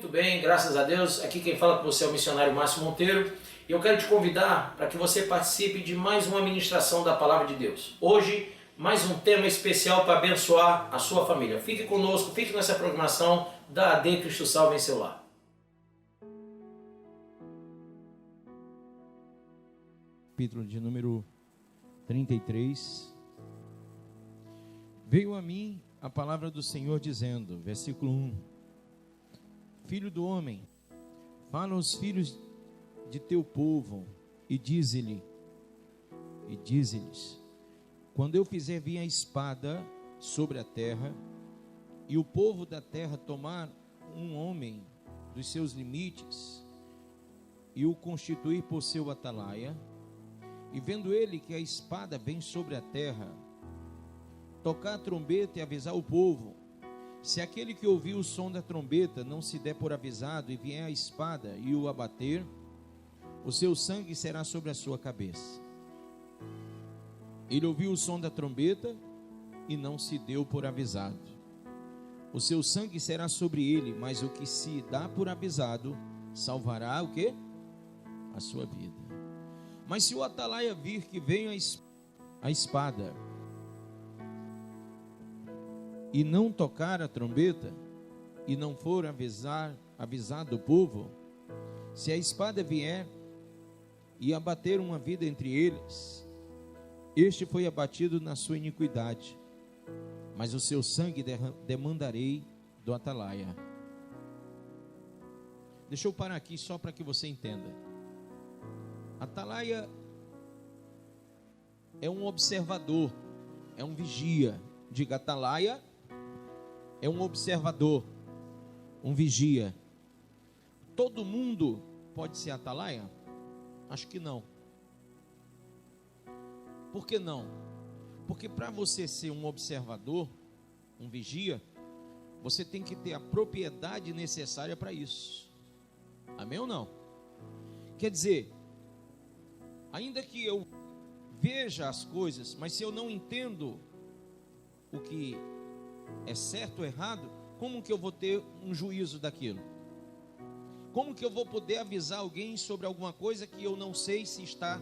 Muito bem, graças a Deus. Aqui quem fala com você é o missionário Márcio Monteiro. E eu quero te convidar para que você participe de mais uma ministração da Palavra de Deus. Hoje, mais um tema especial para abençoar a sua família. Fique conosco, fique nessa programação da AD Cristo Salve em seu lar. Capítulo de número 33. Veio a mim a palavra do Senhor dizendo, versículo 1: Filho do homem, fala aos filhos de teu povo e dize-lhes: quando eu fizer vir a espada sobre a terra, e o povo da terra tomar um homem dos seus limites e o constituir por seu atalaia, e vendo ele que a espada vem sobre a terra, tocar a trombeta e avisar o povo, se aquele que ouviu o som da trombeta não se der por avisado e vier a espada e o abater, o seu sangue será sobre a sua cabeça. Ele ouviu o som da trombeta e não se deu por avisado. O seu sangue será sobre ele, mas o que se dá por avisado salvará o quê? A sua vida. Mas se o atalaia vir que venha a espada e não tocar a trombeta e não for avisado o povo, se a espada vier e abater uma vida entre eles, este foi abatido na sua iniquidade, mas o seu sangue demandarei do atalaia. Deixa eu parar aqui só para que você entenda. Atalaia é um observador, é um vigia. Diga, atalaia é um observador, um vigia. Todo mundo pode ser atalaia? Acho que não. Por que não? Porque para você ser um observador, um vigia, você tem que ter a propriedade necessária para isso. Amém ou não? Quer dizer, ainda que eu veja as coisas, mas se eu não entendo o que é certo ou errado, como que eu vou ter um juízo daquilo? Como que eu vou poder avisar alguém sobre alguma coisa que eu não sei se está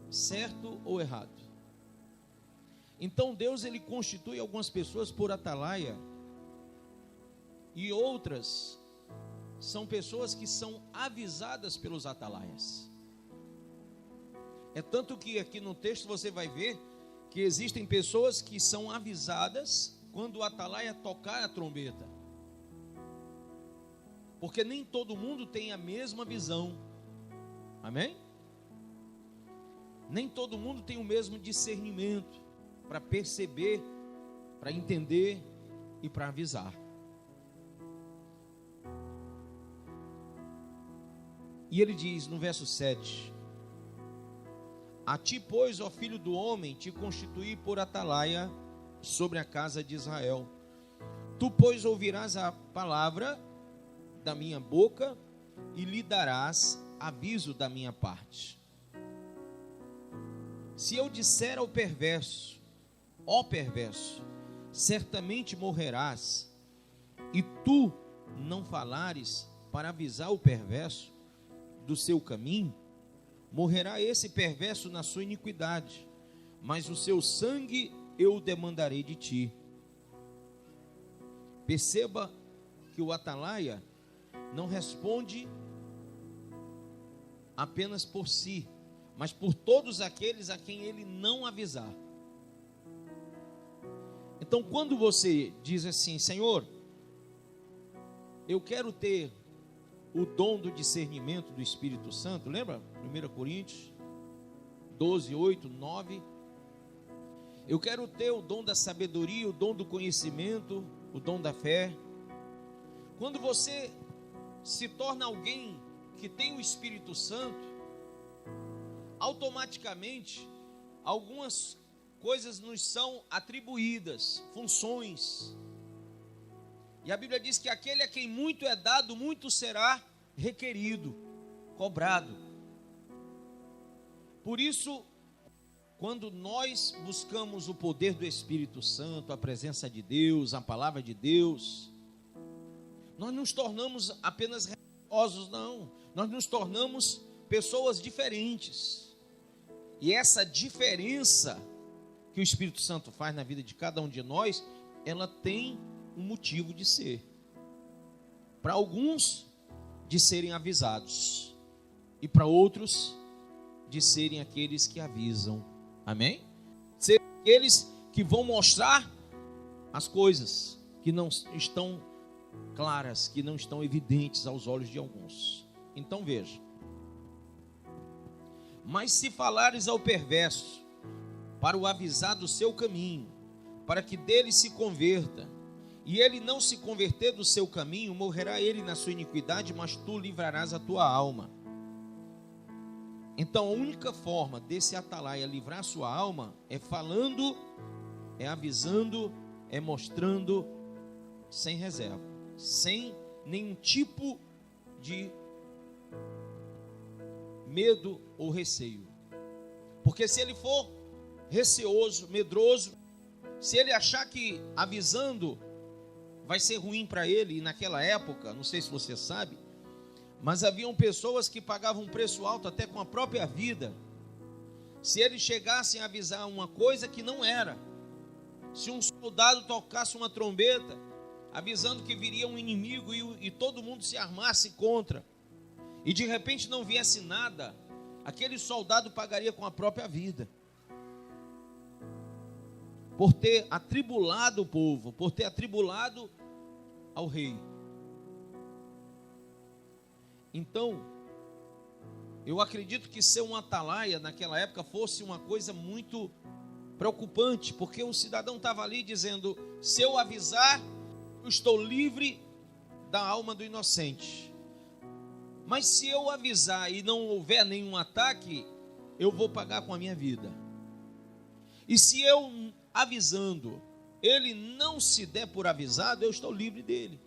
certo ou errado? Então Deus, ele constitui algumas pessoas por atalaia, e outras são pessoas que são avisadas pelos atalaias. É tanto que aqui no texto você vai ver que existem pessoas que são avisadas quando o atalaia tocar a trombeta. Porque nem todo mundo tem a mesma visão. Amém? Nem todo mundo tem o mesmo discernimento para perceber, para entender e para avisar. E ele diz no verso 7: A ti, pois, ó filho do homem, te constituí por atalaia sobre a casa de Israel. Tu, pois, ouvirás a palavra da minha boca e lhe darás aviso da minha parte. Se eu disser ao perverso, ó perverso, certamente morrerás, e tu não falares para avisar o perverso do seu caminho, morrerá esse perverso na sua iniquidade, mas o seu sangue eu o demandarei de ti. Perceba que o atalaia não responde apenas por si, mas por todos aqueles a quem ele não avisar. Então, quando você diz assim: Senhor, eu quero ter o dom do discernimento do Espírito Santo, lembra? 1 Coríntios 12, 8, 9. Eu quero ter o dom da sabedoria, o dom do conhecimento, o dom da fé. Quando você se torna alguém que tem o Espírito Santo, automaticamente algumas coisas nos são atribuídas, funções. E a Bíblia diz que aquele a quem muito é dado, muito será requerido, cobrado. Por isso, quando nós buscamos o poder do Espírito Santo, a presença de Deus, a palavra de Deus, Nós nos tornamos apenas religiosos, não. Nós nos tornamos pessoas diferentes. E essa diferença que o Espírito Santo faz na vida de cada um de nós, ela tem um motivo de ser. Para alguns, de serem avisados. E para outros, de serem aqueles que avisam. Amém? Ser aqueles que vão mostrar as coisas que não estão claras, que não estão evidentes aos olhos de alguns. Então veja. Mas se falares ao perverso, para o avisar do seu caminho, para que dele se converta, e ele não se converter do seu caminho, morrerá ele na sua iniquidade, mas tu livrarás a tua alma. Então a única forma desse atalaia livrar a sua alma é falando, é avisando, é mostrando, sem reserva, sem nenhum tipo de medo ou receio. Porque se ele for receoso, medroso, se ele achar que avisando vai ser ruim para ele, e naquela época, não sei se você sabe, mas haviam pessoas que pagavam um preço alto até com a própria vida, se eles chegassem a avisar uma coisa que não era. Se um soldado tocasse uma trombeta, avisando que viria um inimigo e todo mundo se armasse contra, e de repente não viesse nada, aquele soldado pagaria com a própria vida, por ter atribulado o povo, por ter atribulado ao rei. Então, eu acredito que ser um atalaia naquela época fosse uma coisa muito preocupante, porque o cidadão estava ali dizendo: se eu avisar, eu estou livre da alma do inocente. Mas se eu avisar e não houver nenhum ataque, eu vou pagar com a minha vida. E se eu avisando, ele não se der por avisado, eu estou livre dele.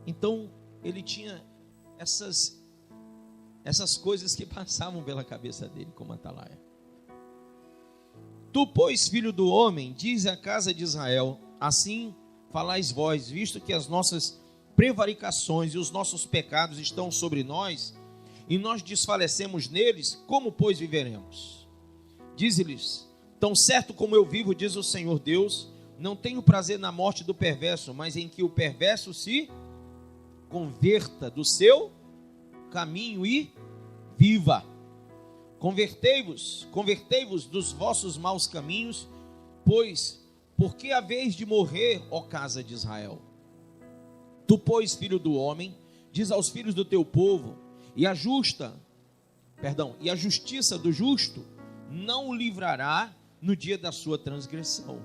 Então, ele tinha essas coisas que passavam pela cabeça dele como atalaia. Tu, pois, filho do homem, diz à casa de Israel: assim falais vós, visto que as nossas prevaricações e os nossos pecados estão sobre nós, e nós desfalecemos neles, como, pois, viveremos? Dize-lhes: tão certo como eu vivo, diz o Senhor Deus, não tenho prazer na morte do perverso, mas em que o perverso se converta do seu caminho e viva. Convertei-vos dos vossos maus caminhos, pois, por que haveis de morrer, ó casa de Israel? Tu, pois, filho do homem, diz aos filhos do teu povo, e a justiça do justo não o livrará no dia da sua transgressão.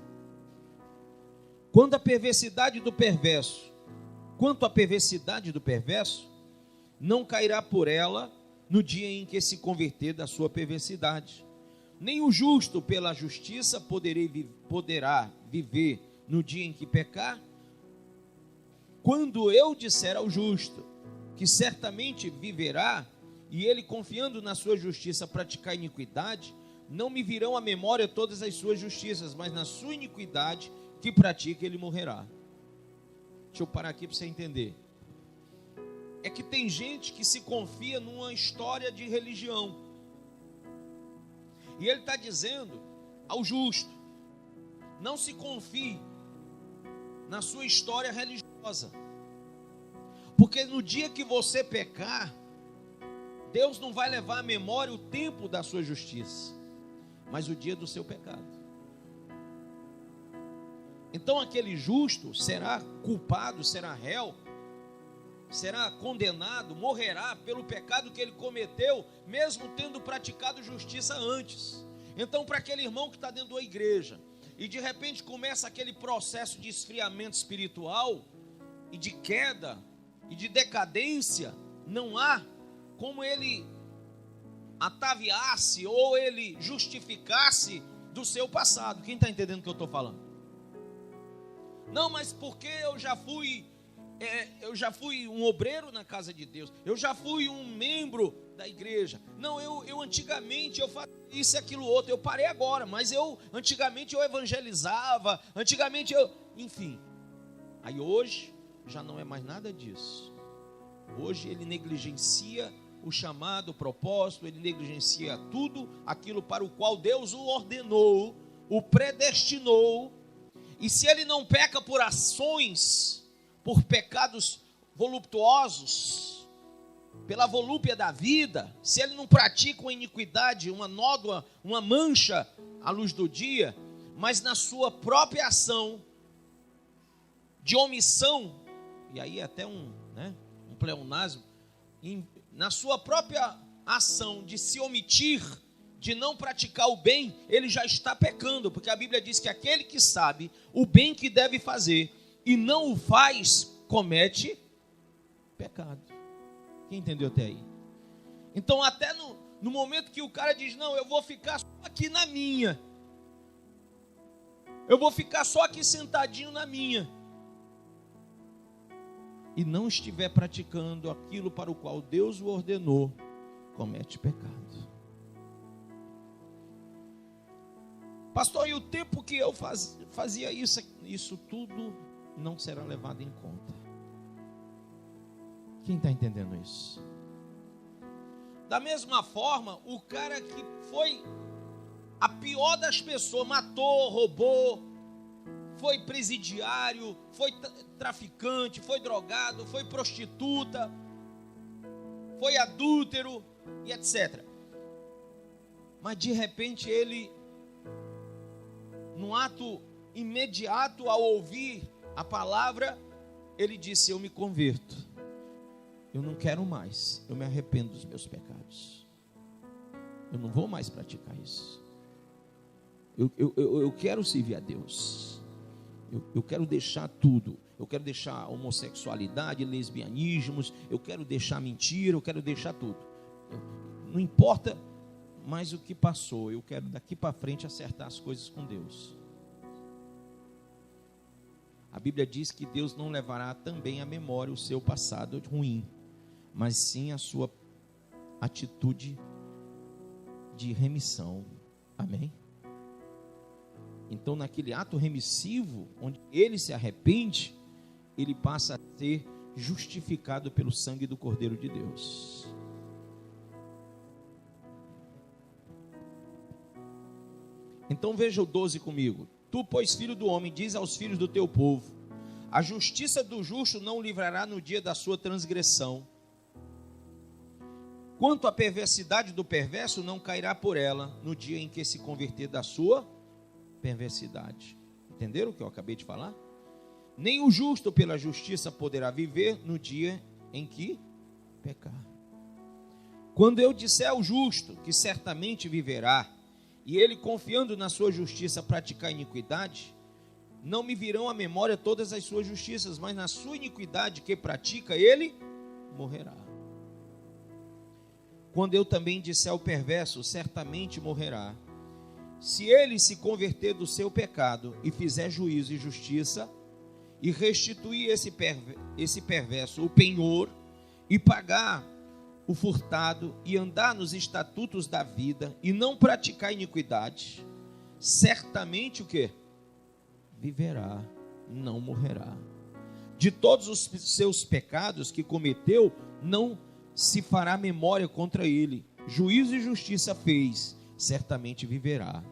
Quanto à perversidade do perverso, não cairá por ela no dia em que se converter da sua perversidade. Nem o justo pela justiça poderá viver no dia em que pecar. Quando eu disser ao justo que certamente viverá, e ele, confiando na sua justiça, praticar iniquidade, não me virão à memória todas as suas justiças, mas na sua iniquidade que pratica, ele morrerá. Deixa eu parar aqui para você entender. É que tem gente que se confia numa história de religião, e ele está dizendo ao justo: não se confie na sua história religiosa, porque no dia que você pecar, Deus não vai levar à memória o tempo da sua justiça, mas o dia do seu pecado. Então aquele justo será culpado, será réu, será condenado, morrerá pelo pecado que ele cometeu, mesmo tendo praticado justiça antes. Então, para aquele irmão que está dentro da igreja, e de repente começa aquele processo de esfriamento espiritual, e de queda, e de decadência, não há como ele ataviasse, ou ele justificasse do seu passado. Quem está entendendo o que eu estou falando? Não, mas porque eu já fui um obreiro na casa de Deus, eu já fui um membro da igreja. Não, eu antigamente eu fazia isso e aquilo outro, eu parei agora, mas antigamente eu evangelizava, enfim. Aí hoje já não é mais nada disso. Hoje ele negligencia o chamado, o propósito, ele negligencia tudo aquilo para o qual Deus o ordenou, o predestinou. E se ele não peca por ações, por pecados voluptuosos, pela volúpia da vida, se ele não pratica uma iniquidade, uma nódoa, uma mancha à luz do dia, mas na sua própria ação de omissão, e aí até um pleonasmo, na sua própria ação de se omitir, de não praticar o bem, ele já está pecando, porque a Bíblia diz que aquele que sabe o bem que deve fazer e não o faz, comete pecado. Quem entendeu até aí? Então até no momento que o cara diz, não, eu vou ficar só aqui na minha, eu vou ficar só aqui sentadinho na minha, e não estiver praticando aquilo para o qual Deus o ordenou, comete pecado. Pastor, e o tempo que eu fazia isso tudo não será levado em conta. Quem está entendendo isso? Da mesma forma, o cara que foi a pior das pessoas, matou, roubou, foi presidiário, foi traficante, foi drogado, foi prostituta, foi adúltero e etc. Mas de repente ele, num ato imediato ao ouvir a palavra, ele disse, eu me converto, eu não quero mais, eu me arrependo dos meus pecados, eu não vou mais praticar isso, eu quero servir a Deus, eu quero deixar tudo, eu quero deixar a homossexualidade, lesbianismos, eu quero deixar mentira, eu quero deixar tudo, não importa mais o que passou, eu quero daqui para frente acertar as coisas com Deus. A Bíblia diz que Deus não levará também à memória o seu passado ruim, mas sim a sua atitude de remissão. Amém? Então, naquele ato remissivo, onde ele se arrepende, ele passa a ser justificado pelo sangue do Cordeiro de Deus. Então veja o 12 comigo. Tu, pois, filho do homem, diz aos filhos do teu povo, a justiça do justo não o livrará no dia da sua transgressão. Quanto à perversidade do perverso, não cairá por ela no dia em que se converter da sua perversidade. Entenderam o que eu acabei de falar? Nem o justo pela justiça poderá viver no dia em que pecar. Quando eu disser ao justo que certamente viverá, e ele, confiando na sua justiça, praticar iniquidade, não me virão à memória todas as suas justiças, mas na sua iniquidade que pratica, ele morrerá. Quando eu também disser ao perverso, certamente morrerá, se ele se converter do seu pecado e fizer juízo e justiça, e restituir esse perverso o penhor, e pagar o furtado, e andar nos estatutos da vida, e não praticar iniquidade, certamente o quê? Viverá, não morrerá. De todos os seus pecados que cometeu, não se fará memória contra ele. Juízo e justiça fez, certamente viverá.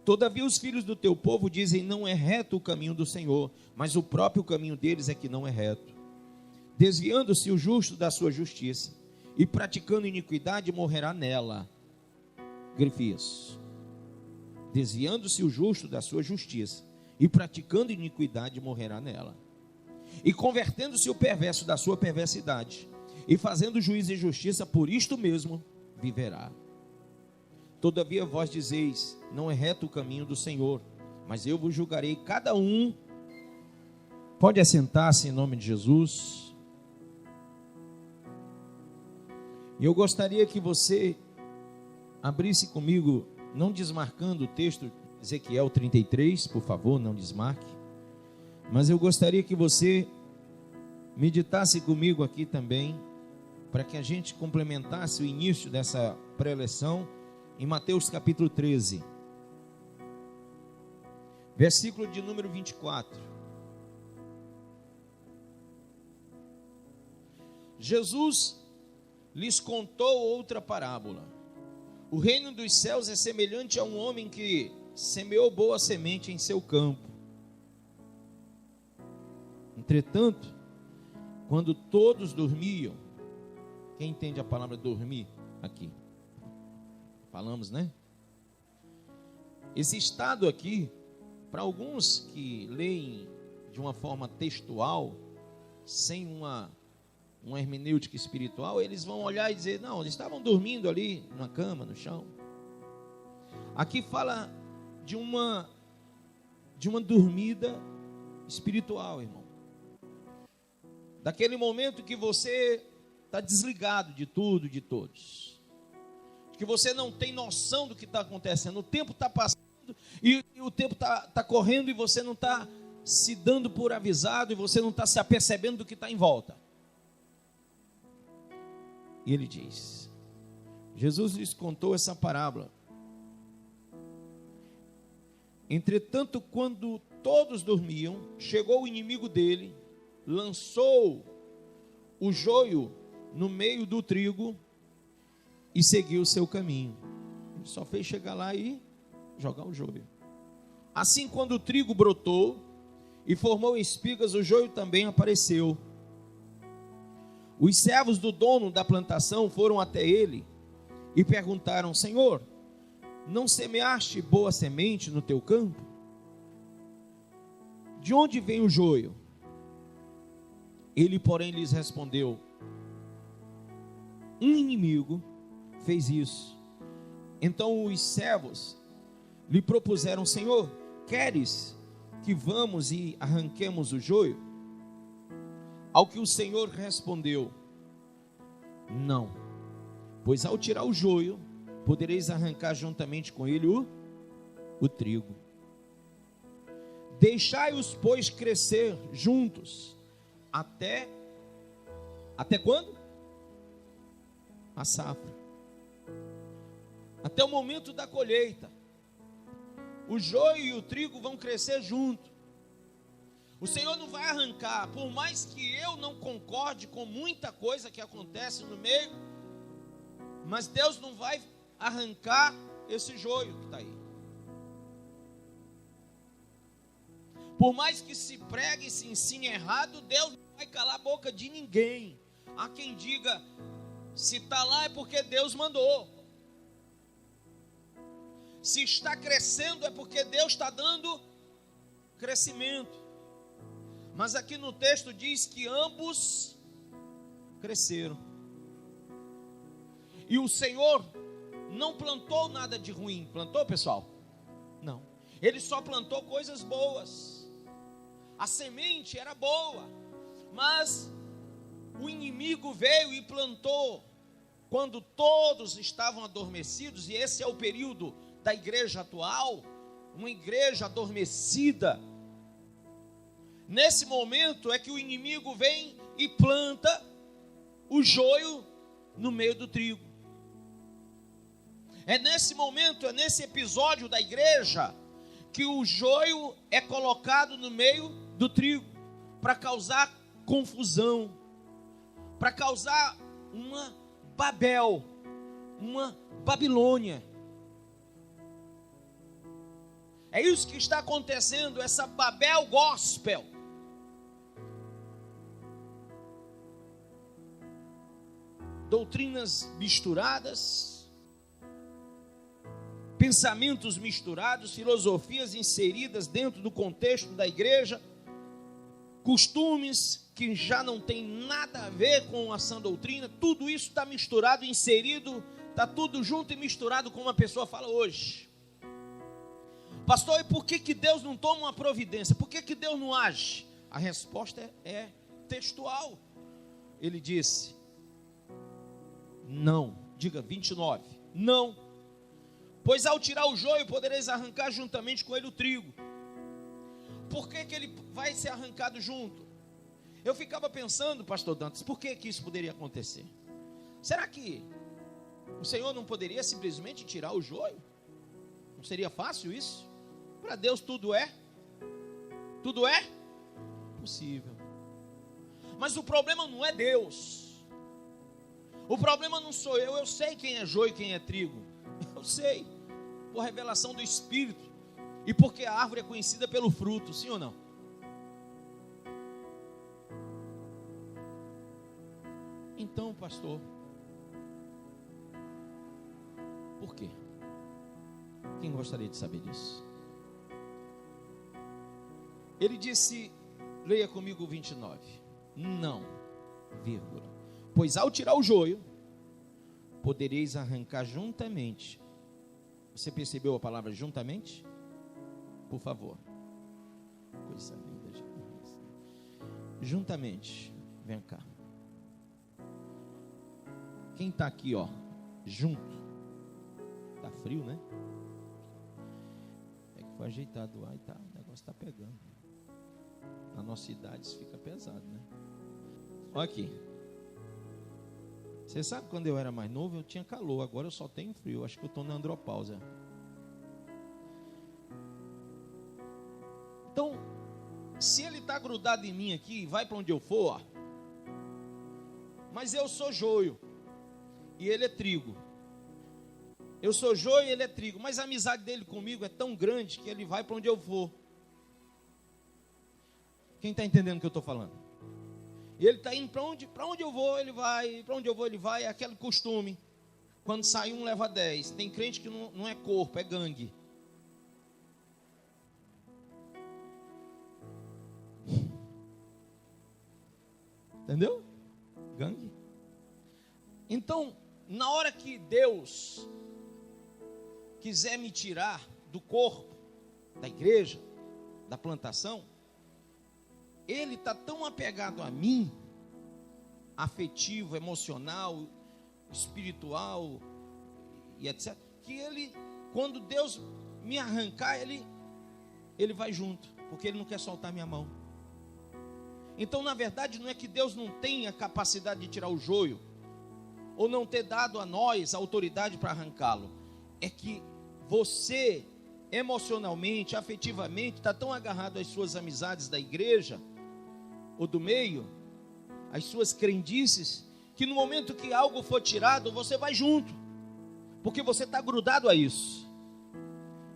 Todavia os filhos do teu povo dizem, não é reto o caminho do Senhor, mas o próprio caminho deles é que não é reto. Desviando-se o justo da sua justiça, e praticando iniquidade, morrerá nela. Grife isso. Desviando-se o justo da sua justiça, e praticando iniquidade, morrerá nela. E convertendo-se o perverso da sua perversidade, e fazendo juízo e justiça, por isto mesmo viverá. Todavia vós dizeis, não é reto o caminho do Senhor, mas eu vos julgarei cada um. Pode assentar-se em nome de Jesus. E eu gostaria que você abrisse comigo, não desmarcando o texto, Ezequiel 33, por favor, não desmarque. Mas eu gostaria que você meditasse comigo aqui também, para que a gente complementasse o início dessa pré-leção, em Mateus capítulo 13, versículo de número 24. Jesus lhes contou outra parábola. O reino dos céus é semelhante a um homem que semeou boa semente em seu campo. Entretanto, quando todos dormiam, quem entende a palavra dormir aqui? Falamos, né? Esse estado aqui, para alguns que leem de uma forma textual, sem uma hermenêutica espiritual, eles vão olhar e dizer, não, eles estavam dormindo ali, na cama, no chão. Aqui fala de uma dormida espiritual, irmão. Daquele momento que você está desligado de tudo, de todos. Que você não tem noção do que está acontecendo. O tempo está passando e o tempo está correndo e você não está se dando por avisado e você não está se apercebendo do que está em volta. E ele diz, Jesus lhes contou essa parábola. Entretanto, quando todos dormiam, chegou o inimigo dele, lançou o joio no meio do trigo e seguiu o seu caminho. Ele só fez chegar lá e jogar o joio. Assim, quando o trigo brotou e formou espigas, o joio também apareceu. Os servos do dono da plantação foram até ele e perguntaram, Senhor, não semeaste boa semente no teu campo? De onde vem o joio? Ele, porém, lhes respondeu, um inimigo fez isso. Então os servos lhe propuseram, Senhor, queres que vamos e arranquemos o joio? Ao que o Senhor respondeu, não, pois ao tirar o joio, podereis arrancar juntamente com ele o trigo. Deixai-os, pois, crescer juntos, até quando? A safra. Até o momento da colheita. O joio e o trigo vão crescer junto. O Senhor não vai arrancar, por mais que eu não concorde com muita coisa que acontece no meio, mas Deus não vai arrancar esse joio que está aí. Por mais que se pregue e se ensine errado, Deus não vai calar a boca de ninguém. Há quem diga, se está lá é porque Deus mandou. Se está crescendo é porque Deus está dando crescimento. Mas aqui no texto diz que ambos cresceram. E o Senhor não plantou nada de ruim. Plantou, pessoal? Não. Ele só plantou coisas boas. A semente era boa. Mas o inimigo veio e plantou quando todos estavam adormecidos. E esse é o período da igreja atual. Uma igreja adormecida. Nesse momento é que o inimigo vem e planta o joio no meio do trigo. É nesse momento, é nesse episódio da igreja que o joio é colocado no meio do trigo para causar confusão, para causar uma Babel, uma Babilônia. É isso que está acontecendo, essa Babel gospel. Doutrinas misturadas, pensamentos misturados, filosofias inseridas dentro do contexto da igreja, costumes que já não tem nada a ver com a sã doutrina, tudo isso está misturado, inserido, está tudo junto e misturado, como a pessoa fala hoje. Pastor, e por que Deus não toma uma providência? Por que Deus não age? A resposta é textual. Ele disse, não, diga 29, não, pois ao tirar o joio podereis arrancar juntamente com ele o trigo. Por que ele vai ser arrancado junto? Eu ficava pensando, pastor Dantas, por que isso poderia acontecer? Será que o Senhor não poderia simplesmente tirar o joio? Não seria fácil isso? Para Deus tudo é possível. Mas o problema não é Deus. O problema não sou eu sei quem é joio e quem é trigo. Eu sei, por revelação do Espírito. E porque a árvore é conhecida pelo fruto, sim ou não? Então, pastor, por quê? Quem gostaria de saber disso? Ele disse, leia comigo o 29. Não, vírgula. Pois ao tirar o joio, podereis arrancar juntamente. Você percebeu a palavra juntamente? Por favor. Coisa linda, Jesus. Juntamente. Vem cá. Quem está aqui, ó, junto? Tá frio, né? É que foi ajeitado lá e tá, o negócio está pegando. Na nossa idade isso fica pesado, né? Olha aqui. Você sabe, quando eu era mais novo eu tinha calor, agora eu só tenho frio. Acho que eu estou na andropausa. Então, se ele está grudado em mim aqui, vai para onde eu for, ó, mas eu sou joio e ele é trigo. Eu sou joio e ele é trigo, mas a amizade dele comigo é tão grande que ele vai para onde eu for. Quem está entendendo o que eu estou falando? E ele está indo para onde eu vou, ele vai, para onde eu vou, ele vai, é aquele costume. Quando sai um, leva 10. Tem crente que não é corpo, é gangue. Entendeu? Gangue. Então, na hora que Deus quiser me tirar do corpo, da igreja, da plantação, Ele está tão apegado a mim, afetivo, emocional, espiritual e etc., que Ele, quando Deus me arrancar, Ele vai junto, porque Ele não quer soltar minha mão. Então, na verdade, não é que Deus não tenha capacidade de tirar o joio, ou não ter dado a nós a autoridade para arrancá-lo. É que você, emocionalmente, afetivamente, está tão agarrado às suas amizades da igreja, ou do meio, às suas crendices, que no momento que algo for tirado, você vai junto, porque você está grudado a isso.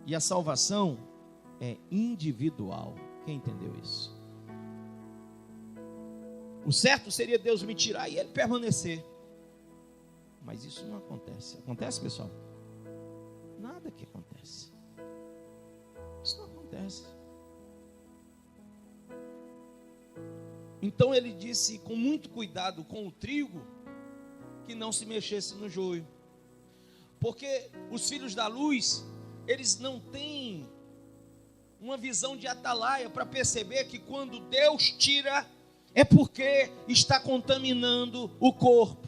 E a salvação é individual. Quem entendeu isso? O certo seria Deus me tirar e Ele permanecer. Mas isso não acontece. Acontece, pessoal? Nada que acontece. Isso não acontece. Então ele disse com muito cuidado com o trigo, que não se mexesse no joio. Porque os filhos da luz, eles não têm uma visão de atalaia para perceber que quando Deus tira, é porque está contaminando o corpo.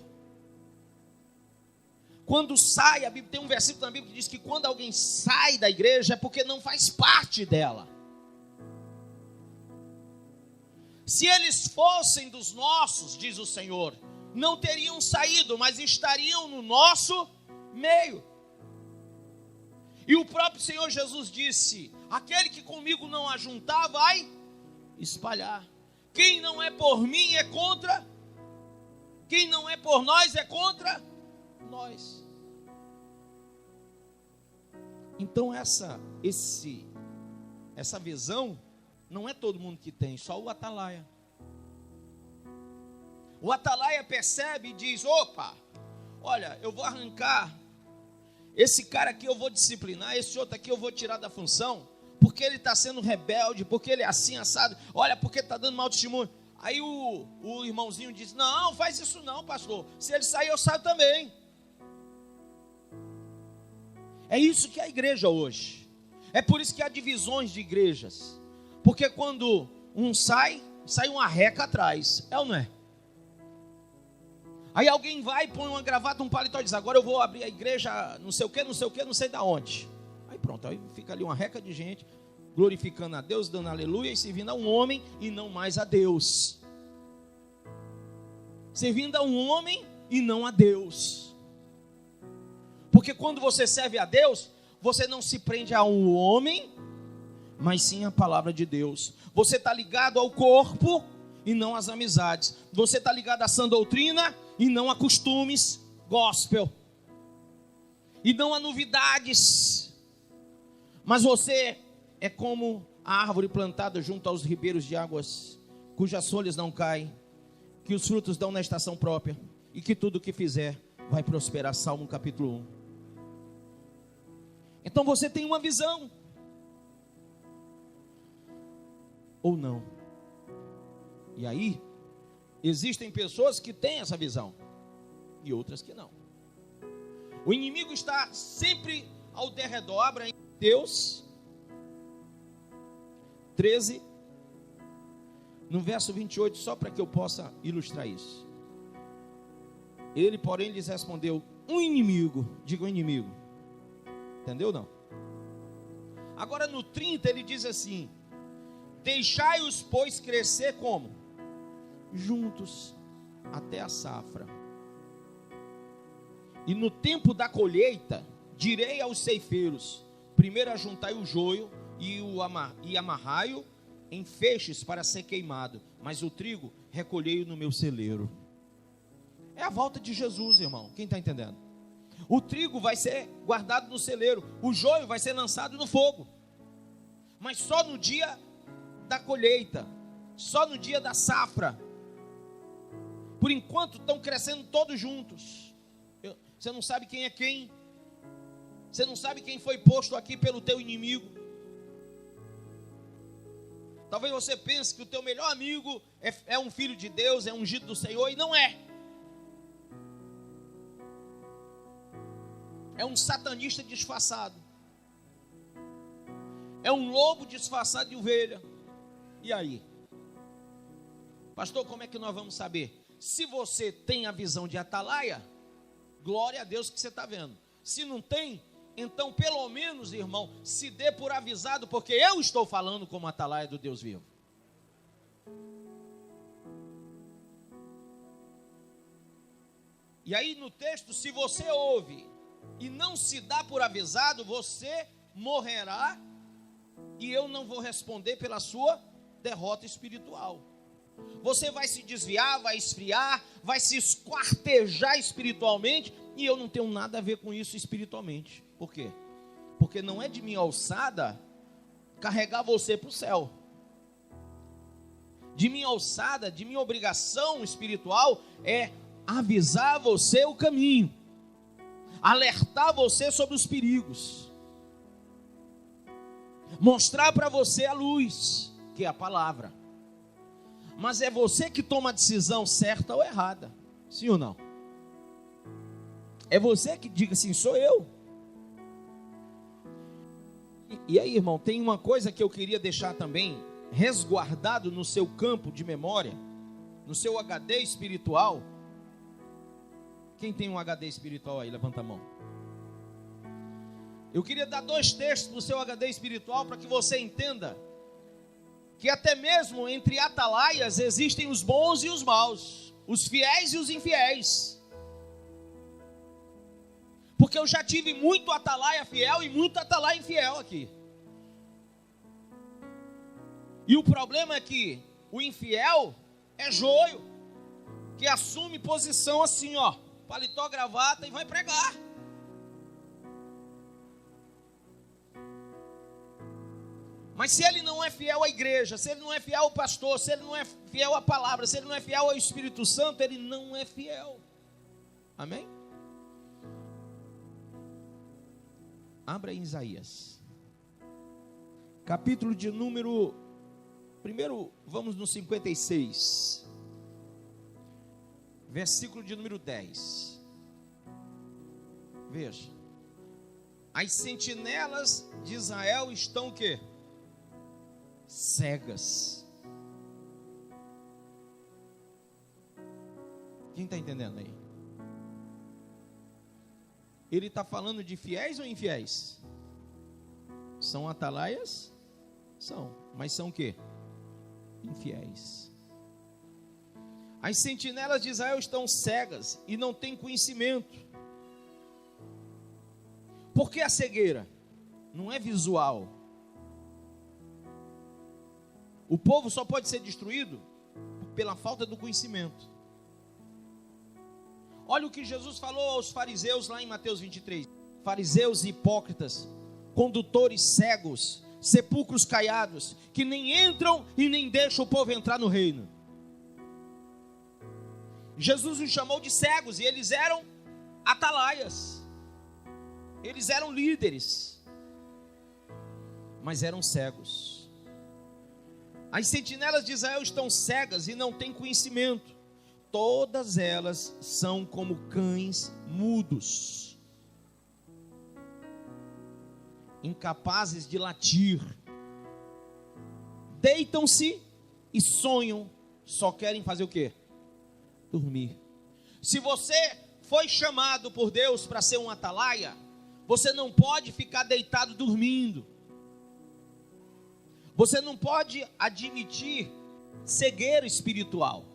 Quando sai, a Bíblia tem um versículo na Bíblia que diz que quando alguém sai da igreja é porque não faz parte dela. Se eles fossem dos nossos, diz o Senhor, não teriam saído, mas estariam no nosso meio. E o próprio Senhor Jesus disse: aquele que comigo não ajuntar vai espalhar. Quem não é por mim é contra, quem não é por nós é contra nós. Então essa visão não é todo mundo que tem, só o atalaia. O atalaia percebe e diz: opa, olha, eu vou arrancar esse cara aqui, eu vou disciplinar, esse outro aqui eu vou tirar da função, porque ele está sendo rebelde, porque ele é assim assado, olha, porque está dando mau testemunho. Aí o irmãozinho diz: não, faz isso não, pastor, se ele sair eu saio também. É isso que é a igreja hoje. É por isso que há divisões de igrejas, porque quando um sai uma reca atrás, é ou não é? Aí alguém vai, põe uma gravata, um paletó e diz: agora eu vou abrir a igreja não sei o que, não sei da onde. Aí pronto, aí fica ali uma reca de gente, glorificando a Deus, dando aleluia e servindo a um homem e não mais a Deus. Servindo a um homem e não a Deus. Porque quando você serve a Deus, você não se prende a um homem, mas sim a palavra de Deus. Você está ligado ao corpo e não às amizades. Você está ligado à sã doutrina e não a costumes gospel. E não a novidades. Mas você é como a árvore plantada junto aos ribeiros de águas, cujas folhas não caem, que os frutos dão na estação própria, e que tudo o que fizer vai prosperar. Salmo capítulo 1. Então você tem uma visão. Ou não. E aí, existem pessoas que têm essa visão, e outras que não. O inimigo está sempre ao derredor. Abra em Mateus 13, no verso 28, só para que eu possa ilustrar isso. Ele, porém, lhes respondeu: um inimigo. Diga um inimigo. Entendeu ou não? Agora no 30 ele diz assim: deixai-os, pois, crescer como? Juntos até a safra. E no tempo da colheita, direi aos ceifeiros: primeiro ajuntai o joio e amarrai-o em feixes para ser queimado, mas o trigo recolhei-o no meu celeiro. É a volta de Jesus, irmão. Quem está entendendo? O trigo vai ser guardado no celeiro, o joio vai ser lançado no fogo, mas só no dia da colheita, só no dia da safra. Por enquanto estão crescendo todos juntos. Você não sabe quem é quem. Você não sabe quem foi posto aqui pelo teu inimigo. Talvez você pense que o teu melhor amigo é um filho de Deus, é ungido do Senhor, e não é. É um satanista disfarçado. É um lobo disfarçado de ovelha. E aí? Pastor, como é que nós vamos saber? Se você tem a visão de atalaia, glória a Deus que você está vendo. Se não tem, então pelo menos, irmão, se dê por avisado, porque eu estou falando como atalaia do Deus vivo. E aí no texto, se você ouve e não se dá por avisado, você morrerá, e eu não vou responder pela sua derrota espiritual. Você vai se desviar, vai esfriar, vai se esquartejar espiritualmente, e eu não tenho nada a ver com isso espiritualmente. Por quê? Porque não é de minha alçada carregar você para o céu. De minha alçada, de minha obrigação espiritual é avisar você o caminho, alertar você sobre os perigos, mostrar para você a luz, que é a palavra. Mas é você que toma a decisão certa ou errada, sim ou não? É você que diga assim: sou eu. E aí, irmão, tem uma coisa que eu queria deixar também resguardado no seu campo de memória, no seu HD espiritual. Quem tem um HD espiritual aí? Levanta a mão. Eu queria dar 2 textos no seu HD espiritual para que você entenda que até mesmo entre atalaias existem os bons e os maus, os fiéis e os infiéis. Porque eu já tive muito atalaia fiel e muito atalaia infiel aqui. E o problema é que o infiel é joio, que assume posição assim, ó, paletó, gravata, e vai pregar. Mas se ele não é fiel à igreja, se ele não é fiel ao pastor, se ele não é fiel à palavra, se ele não é fiel ao Espírito Santo, ele não é fiel. Amém? Abra em Isaías, capítulo de número, primeiro vamos no 56, versículo de número 10. Veja: as sentinelas de Israel estão o quê? Cegas. Quem está entendendo aí? Ele está falando de fiéis ou infiéis? São atalaias? São, mas são o quê? Infiéis. As sentinelas de Israel estão cegas e não têm conhecimento. Por que a cegueira? Não é visual. O povo só pode ser destruído pela falta do conhecimento. Olha o que Jesus falou aos fariseus lá em Mateus 23. Fariseus e hipócritas, condutores cegos, sepulcros caiados, que nem entram e nem deixam o povo entrar no reino. Jesus os chamou de cegos, e eles eram atalaias, eles eram líderes, mas eram cegos. As sentinelas de Israel estão cegas e não têm conhecimento. Todas elas são como cães mudos, incapazes de latir. Deitam-se e sonham, só querem fazer o quê? Dormir. Se você foi chamado por Deus para ser um atalaia, você não pode ficar deitado dormindo. Você não pode admitir cegueira espiritual.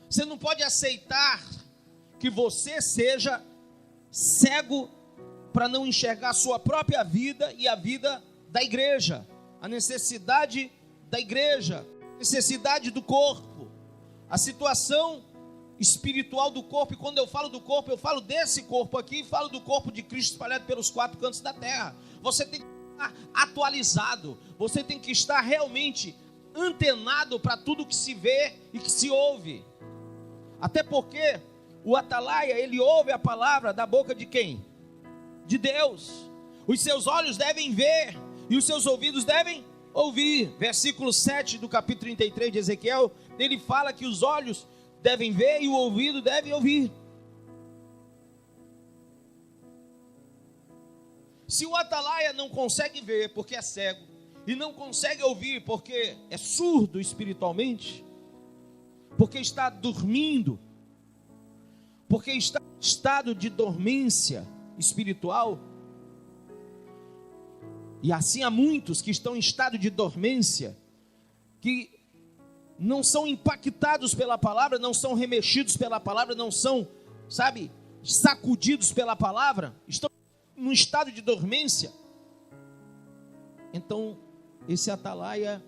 Você não pode aceitar que você seja cego para não enxergar a sua própria vida e a vida da igreja, a necessidade da igreja, a necessidade do corpo, a situação espiritual do corpo. E quando eu falo do corpo, eu falo desse corpo aqui, falo do corpo de Cristo espalhado pelos 4 cantos da terra. Você tem que estar atualizado, você tem que estar realmente antenado para tudo que se vê e que se ouve. Até porque o atalaia, ele ouve a palavra da boca de quem? De Deus. Os seus olhos devem ver e os seus ouvidos devem ouvir. Versículo 7 do capítulo 33 de Ezequiel, ele fala que os olhos devem ver e o ouvido deve ouvir. Se o atalaia não consegue ver porque é cego, e não consegue ouvir porque é surdo espiritualmente, porque está dormindo, porque está em estado de dormência espiritual, e assim há muitos que estão em estado de dormência, que não são impactados pela palavra, não são remexidos pela palavra, não são, sacudidos pela palavra, estão num estado de dormência. Então, esse atalaia,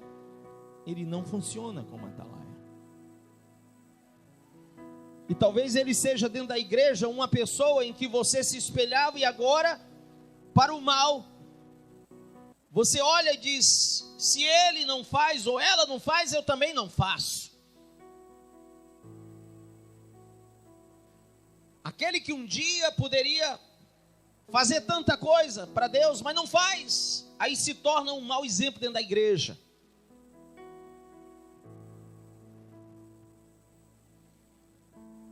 ele não funciona como atalaia. E talvez ele seja dentro da igreja uma pessoa em que você se espelhava e agora, para o mal, você olha e diz: se ele não faz ou ela não faz, eu também não faço. Aquele que um dia poderia fazer tanta coisa para Deus, mas não faz, aí se torna um mau exemplo dentro da igreja.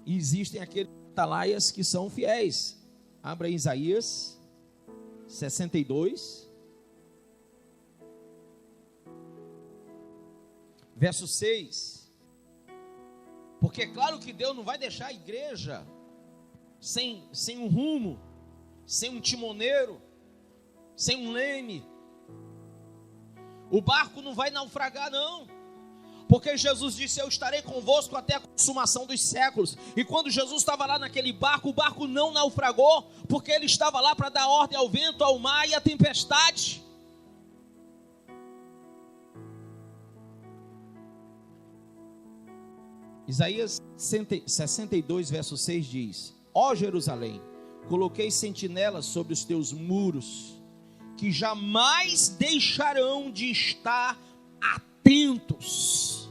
E existem aqueles atalaias que são fiéis. Abra Isaías 62, verso 6. Porque é claro que Deus não vai deixar a igreja sem um rumo, sem um timoneiro, sem um leme. O barco não vai naufragar, não. Porque Jesus disse: eu estarei convosco até a consumação dos séculos. E quando Jesus estava lá naquele barco, o barco não naufragou, porque ele estava lá para dar ordem ao vento, ao mar e à tempestade. Isaías 62, verso 6 diz: ó Jerusalém, coloquei sentinelas sobre os teus muros, que jamais deixarão de estar atentos.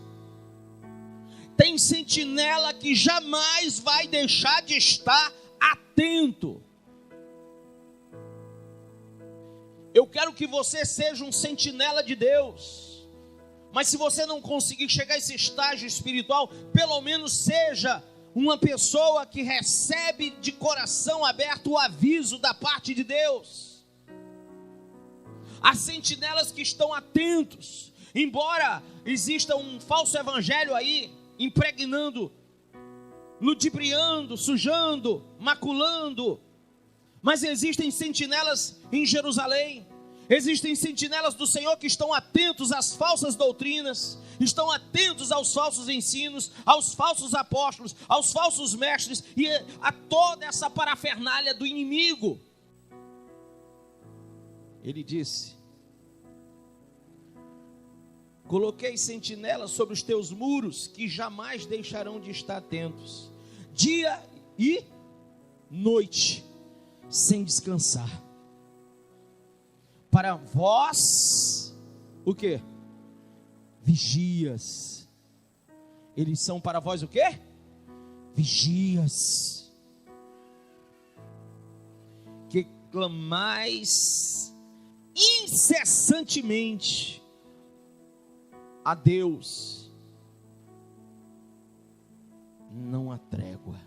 Tem sentinela que jamais vai deixar de estar atento. Eu quero que você seja um sentinela de Deus. Mas se você não conseguir chegar a esse estágio espiritual, pelo menos seja uma pessoa que recebe de coração aberto o aviso da parte de Deus. Há sentinelas que estão atentos, embora exista um falso evangelho aí, impregnando, ludibriando, sujando, maculando, mas existem sentinelas em Jerusalém, existem sentinelas do Senhor que estão atentos às falsas doutrinas, estão atentos aos falsos ensinos, aos falsos apóstolos, aos falsos mestres e a toda essa parafernália do inimigo. Ele disse: Coloquei sentinelas sobre os teus muros, que jamais deixarão de estar atentos, dia e noite, sem descansar. Para vós, o quê? Vigias. Eles são para vós o quê? Vigias. Que clamais incessantemente a Deus. Não há trégua.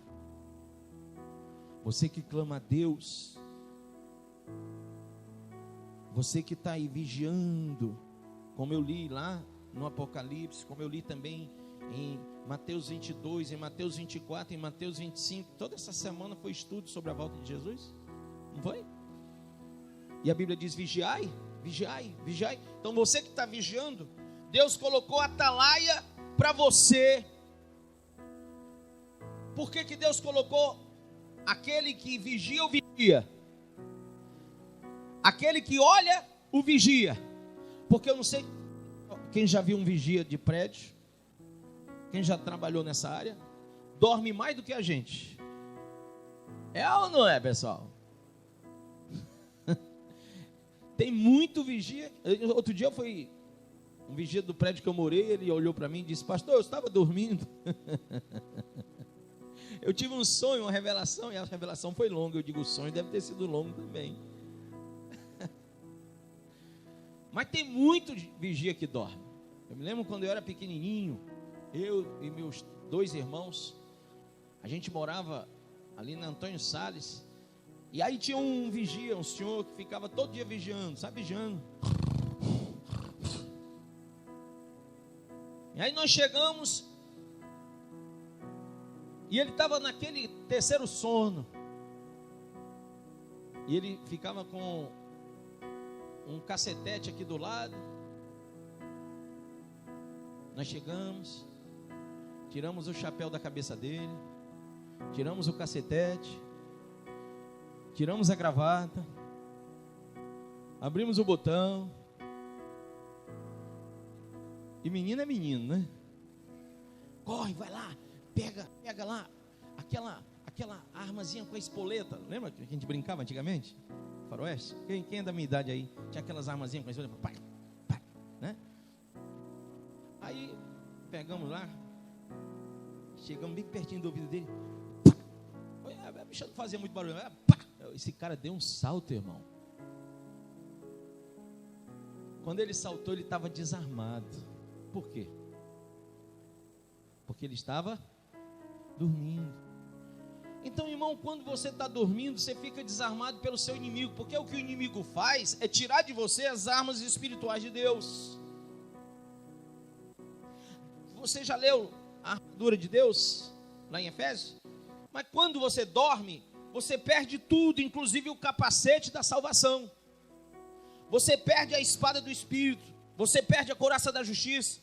Você que clama a Deus, você que está aí vigiando, como eu li lá no Apocalipse, como eu li também em Mateus 22, em Mateus 24, em Mateus 25, toda essa semana foi estudo sobre a volta de Jesus, não foi? E a Bíblia diz: vigiai, vigiai, vigiai. Então você que está vigiando, Deus colocou a atalaia para você. Por que que Deus colocou aquele que vigia, o vigia? Aquele que olha, o vigia. Porque eu não sei, quem já viu um vigia de prédio, quem já trabalhou nessa área, dorme mais do que a gente. É ou não é, pessoal? Tem muito vigia. Outro dia foi um vigia do prédio que eu morei, ele olhou para mim e disse: pastor, eu estava dormindo. Eu tive um sonho, uma revelação, e a revelação foi longa. Eu digo, o sonho deve ter sido longo também. Mas tem muito vigia que dorme. Eu me lembro quando eu era pequenininho, eu e meus 2 irmãos, a gente morava ali na Antônio Salles, e aí tinha um vigia, um senhor que ficava todo dia vigiando, sabe, vigiando. E aí nós chegamos, e ele estava naquele terceiro sono, e ele ficava com um cacetete aqui do lado. Nós chegamos, tiramos o chapéu da cabeça dele, tiramos o cacetete, tiramos a gravata, abrimos o botão. E menino é menino, né? Corre, vai lá, pega lá aquela armazinha com a espoleta. Lembra que a gente brincava antigamente? Faroeste? Quem é da minha idade aí? Tinha aquelas armazinhas com a espoleta, pá, pá, né? Aí pegamos lá, chegamos bem pertinho do ouvido dele. A bicha não fazia muito barulho. Pá! Esse cara deu um salto, irmão. Quando ele saltou, ele estava desarmado. Por quê? Porque ele estava dormindo. Então, irmão, quando você está dormindo, você fica desarmado pelo seu inimigo. Porque o que o inimigo faz é tirar de você as armas espirituais de Deus. Você já leu a armadura de Deus lá em Efésios? Mas quando você dorme, você perde tudo, inclusive o capacete da salvação. Você perde a espada do Espírito, você perde a couraça da justiça,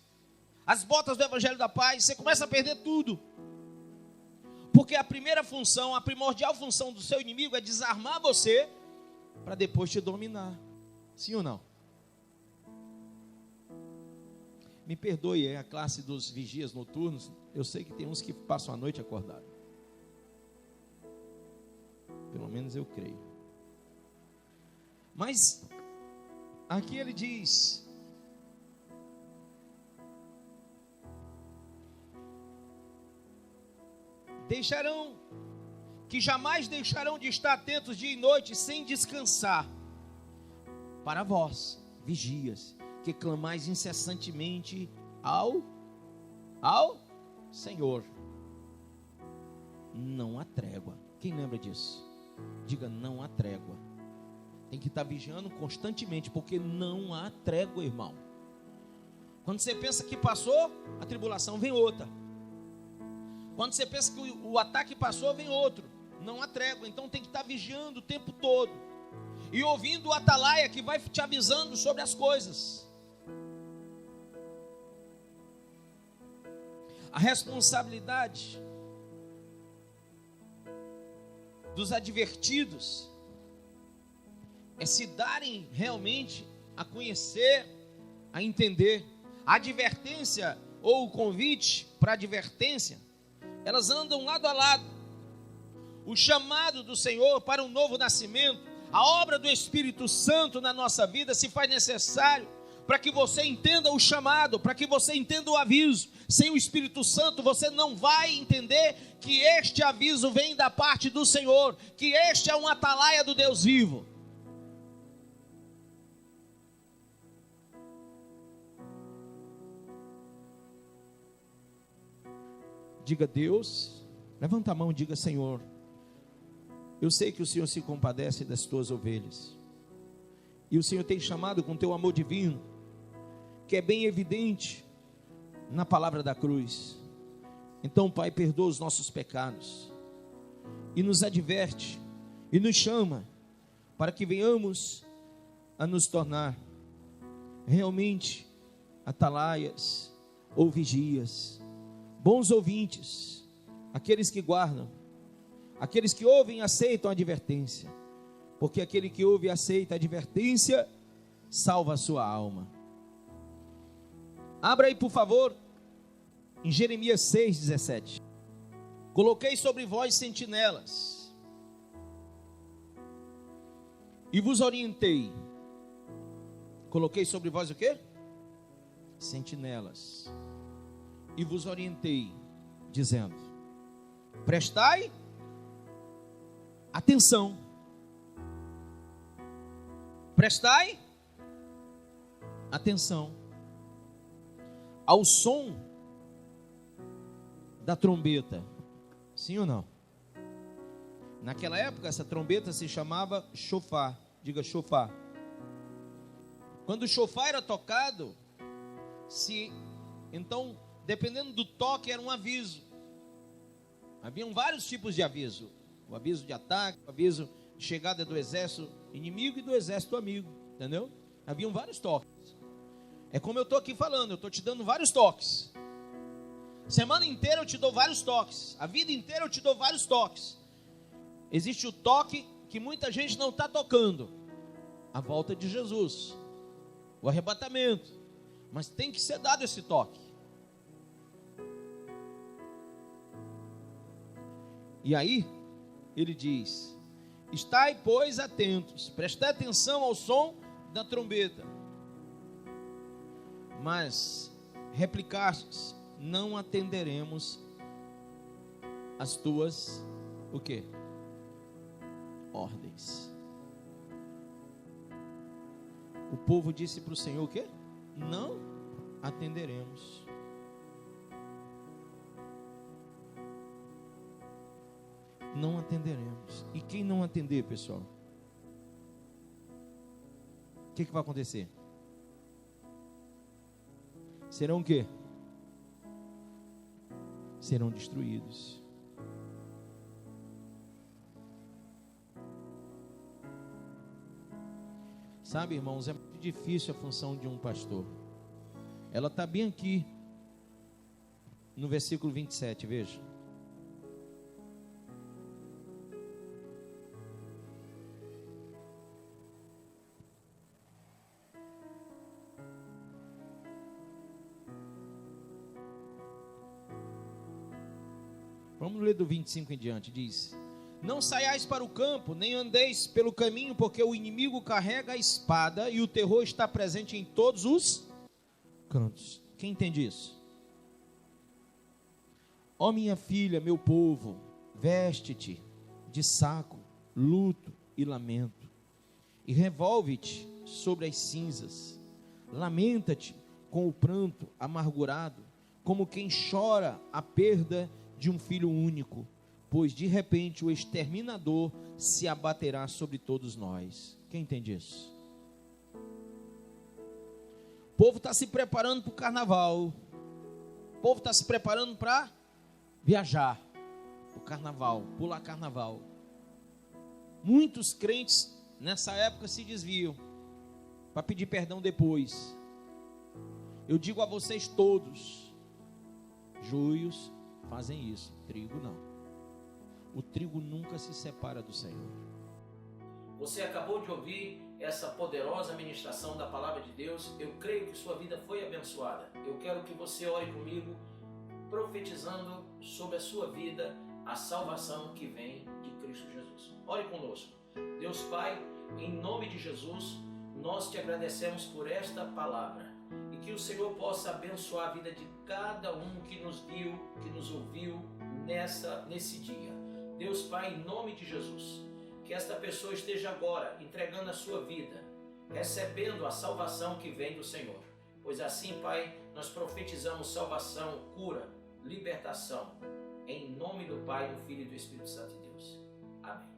as botas do Evangelho da Paz, você começa a perder tudo. Porque a primeira função, a primordial função do seu inimigo é desarmar você, para depois te dominar. Sim ou não? Me perdoe, é a classe dos vigias noturnos. Eu sei que tem uns que passam a noite acordados. Pelo menos eu creio. Mas aqui ele diz: deixarão, que jamais deixarão de estar atentos dia e noite, sem descansar. Para vós, vigias, que clamais incessantemente ao Senhor. Não há trégua. Quem lembra disso? Diga: não há trégua. Tem que estar vigiando constantemente, porque não há trégua, irmão. Quando você pensa que passou a tribulação, vem outra. Quando você pensa que o ataque passou, vem outro. Não há trégua. Então tem que estar vigiando o tempo todo, e ouvindo o atalaia que vai te avisando sobre as coisas. A responsabilidade dos advertidos é se darem realmente a conhecer, a entender. A advertência ou o convite para advertência, elas andam lado a lado. O chamado do Senhor para um novo nascimento, a obra do Espírito Santo na nossa vida se faz necessário para que você entenda o chamado, para que você entenda o aviso. Sem o Espírito Santo você não vai entender que este aviso vem da parte do Senhor, que este é um atalaia do Deus vivo. Diga: Deus, levanta a mão e diga: Senhor, eu sei que o Senhor se compadece das tuas ovelhas, e o Senhor tem chamado com teu amor divino, que é bem evidente na palavra da cruz. Então, Pai, perdoa os nossos pecados, e nos adverte, e nos chama, para que venhamos a nos tornar realmente atalaias ou vigias, bons ouvintes, aqueles que guardam, aqueles que ouvem e aceitam a advertência, porque aquele que ouve e aceita a advertência, salva a sua alma. Abra aí, por favor, em Jeremias 6,17. Coloquei sobre vós sentinelas, e vos orientei. Coloquei sobre vós o quê? Sentinelas. E vos orientei, dizendo: prestai atenção. Prestai atenção ao som da trombeta. Sim ou não? Naquela época essa trombeta se chamava chofar. Diga: chofar. Quando o chofar era tocado, então, dependendo do toque, era um aviso. Haviam vários tipos de aviso: o aviso de ataque, o aviso de chegada do exército inimigo e do exército amigo, entendeu? Haviam vários toques. É como eu estou aqui falando, eu estou te dando vários toques. Semana inteira eu te dou vários toques, a vida inteira eu te dou vários toques. Existe o toque que muita gente não está tocando: a volta de Jesus, o arrebatamento. Mas tem que ser dado esse toque. E aí ele diz: estai, pois, atentos, prestai atenção ao som da trombeta. Mas replicastes: não atenderemos as tuas, o quê? Ordens. O povo disse para o Senhor o quê? Não atenderemos. Não atenderemos. E quem não atender, pessoal, o que vai acontecer? Serão o quê? Serão destruídos. Sabe, irmãos, é muito difícil a função de um pastor. Ela está bem aqui no versículo 27, veja. Vamos ler do 25 em diante. Diz: não saiais para o campo, nem andeis pelo caminho, porque o inimigo carrega a espada e o terror está presente em todos os cantos. Quem entende isso? Ó minha filha, meu povo, veste-te de saco, luto e lamento, e revolve-te sobre as cinzas. Lamenta-te com o pranto amargurado, como quem chora a perda de um filho único, pois de repente o exterminador se abaterá sobre todos nós. Quem entende isso? O povo está se preparando para o carnaval. O povo está se preparando para viajar, o carnaval, pular carnaval. Muitos crentes nessa época se desviam para pedir perdão depois. Eu digo a vocês todos: joios fazem isso, trigo não. O trigo nunca se separa do Senhor. Você acabou de ouvir essa poderosa ministração da palavra de Deus. Eu creio que sua vida foi abençoada. Eu quero que você ore comigo, profetizando sobre a sua vida a salvação que vem de Cristo Jesus. Ore conosco. Deus Pai, em nome de Jesus, nós te agradecemos por esta palavra e que o Senhor possa abençoar a vida de cada um que nos viu, que nos ouviu nesse dia. Deus Pai, em nome de Jesus, que esta pessoa esteja agora entregando a sua vida, recebendo a salvação que vem do Senhor. Pois assim, Pai, nós profetizamos salvação, cura, libertação, em nome do Pai, do Filho e do Espírito Santo de Deus. Amém.